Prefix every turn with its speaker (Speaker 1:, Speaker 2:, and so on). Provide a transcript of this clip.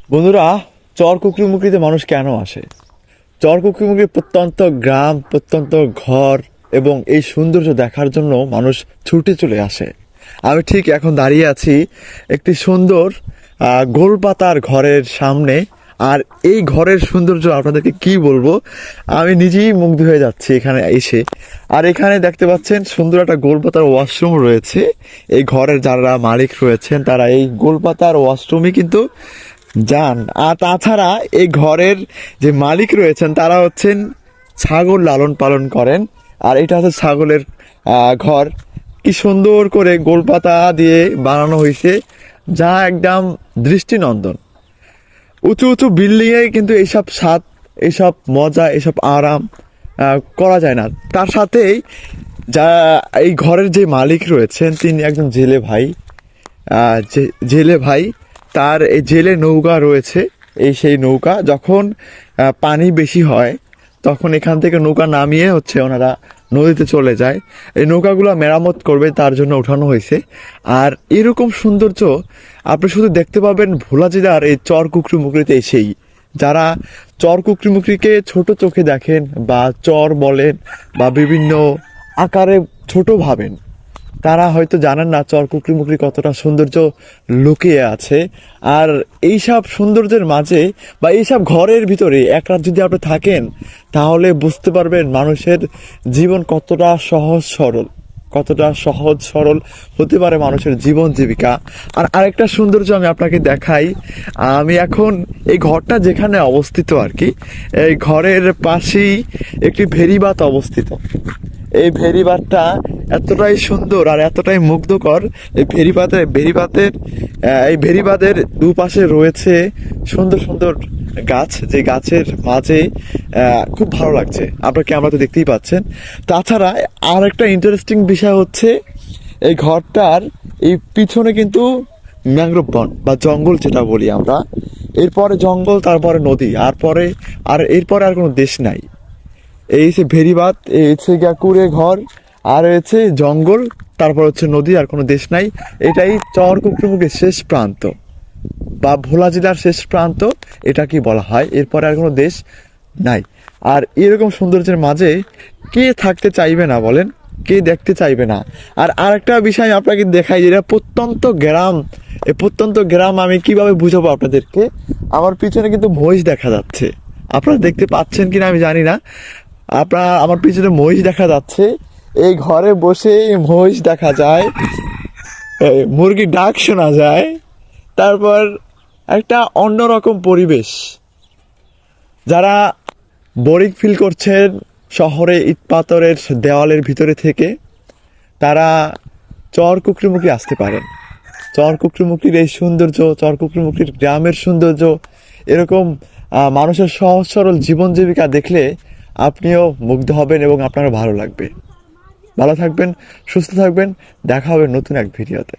Speaker 1: বন্ধুরা, চর কুকরিমুকরিতে মানুষ কেন আসে? চর কুকরিমুকরি প্রত্যন্ত গ্রাম, প্রত্যন্ত ঘর এবং এই সৌন্দর্য দেখার জন্য মানুষ ছুটে চলে আসে। আমি ঠিক এখন দাঁড়িয়ে আছি একটি সুন্দর গোলপাতার ঘরের সামনে। আর এই ঘরের সৌন্দর্য আপনাদেরকে কি বলবো, আমি নিজেই মুগ্ধ হয়ে যাচ্ছি এখানে এসে। আর এখানে দেখতে পাচ্ছেন সুন্দর একটা গোলপাতার ওয়াশরুম রয়েছে। এই ঘরের যারা মালিক রয়েছেন তারা এই গোলপাতার ওয়াশরুমে কিন্তু যান। আর তাছাড়া এই ঘরের যে মালিক রয়েছেন তারা হচ্ছেন ছাগল লালন পালন করেন। আর এটা হচ্ছে ছাগলের ঘর। কি সুন্দর করে গোলপাতা দিয়ে বানানো হয়েছে, যা একদম দৃষ্টিনন্দন। উঁচু উঁচু বিল্ডিংয়ে কিন্তু এইসব স্বাদ, এইসব মজা, এইসব আরাম করা যায় না। তার সাথেই যা এই ঘরের যে মালিক রয়েছেন তিনি একজন জেলে ভাই। জেলে ভাই, তার এই জেলে নৌকা রয়েছে। এই সেই নৌকা যখন পানি বেশি হয় তখন এখান থেকে নৌকা নামিয়ে হচ্ছে ওনারা নদীতে চলে যায়। এই নৌকাগুলো মেরামত করবে, তার জন্য উঠানো হয়েছে। আর এরকম সৌন্দর্য আপনি শুধু দেখতে পাবেন ভোলা জেলার এই চর কুকরিমুকরিতে এসেই। যারা চর কুকরিমুকরিকে ছোট চোখে দেখেন বা চর বলেন বা বিভিন্ন আকারে ছোট ভাবেন, তারা হয়তো জানেন না চর কুকরিমুকরি কতটা সৌন্দর্য লুকিয়ে আছে। আর এইসব সৌন্দর্যের মাঝে বা এইসব ঘরের ভিতরে এক রাত যদি আপনি থাকেন তাহলে বুঝতে পারবেন মানুষের জীবন কতটা সহজ সরল হতে পারে মানুষের জীবন জীবিকা। আর আরেকটা সৌন্দর্য আমি আপনাকে দেখাই। আমি এখন এই ঘরটা যেখানে অবস্থিত আর কি, এই ঘরের পাশেই একটি ভেরিবাত অবস্থিত। এই ভেরিবাদটা এতটাই সুন্দর আর এতটাই মুগ্ধকর। এই এই ভেরিবাদের দুপাশে রয়েছে সুন্দর সুন্দর গাছ, যে গাছের মাঝে খুব ভালো লাগছে। আপনার ক্যামেরাতে দেখতেই পাচ্ছেন। তাছাড়া আর একটা ইন্টারেস্টিং বিষয় হচ্ছে এই ঘরটার এই পিছনে কিন্তু ম্যানগ্রোভ বন বা জঙ্গল যেটা বলি আমরা। এরপরে জঙ্গল, তারপরে নদী, এরপরে আর কোনো দেশ নাই। এই হচ্ছে ভেরিবাদ, এই হচ্ছে কুড়ে ঘর, আর হচ্ছে জঙ্গল, তারপর হচ্ছে নদী, আর কোনো দেশ নাই। এটাই চর কুকরিমুকরির শেষ প্রান্ত বা ভোলা জেলার শেষ প্রান্ত, এটা কি বলা হয়। এরপরে আর কোনো দেশ নাই। আর এরকম সৌন্দর্যের মাঝে কে থাকতে চাইবে না বলেন, কে দেখতে চাইবে না? আর আরেকটা বিষয় আপনাকে দেখাই, যেটা প্রত্যন্ত গ্রাম। এই প্রত্যন্ত গ্রাম আমি কিভাবে বুঝাবো আপনাদেরকে। আমার পিছনে কিন্তু মহিষ দেখা যাচ্ছে, আপনারা দেখতে পাচ্ছেন কিনা আমি জানি না। আমার পিছনে মহিষ দেখা যাচ্ছে। এই ঘরে বসে মহিষ দেখা যায়, মুরগির ডাক শোনা যায়। তারপর একটা অন্যরকম পরিবেশ। যারা বোরিং ফিল করছেন শহরে ইট পাথরের দেওয়ালের ভিতরে থেকে, তারা চর কুকরিমুকরি আসতে পারেন। চর কুকরিমুকরির এই সৌন্দর্য, চর কুকরিমুকরির গ্রামের সৌন্দর্য, এরকম মানুষের সহজ সরল জীবন জীবিকা দেখলে আপনিও মুগ্ধ হবেন এবং আপনারও ভালো লাগবে। ভালো থাকবেন, সুস্থ থাকবেন, দেখা হবে নতুন এক ভিডিওতে।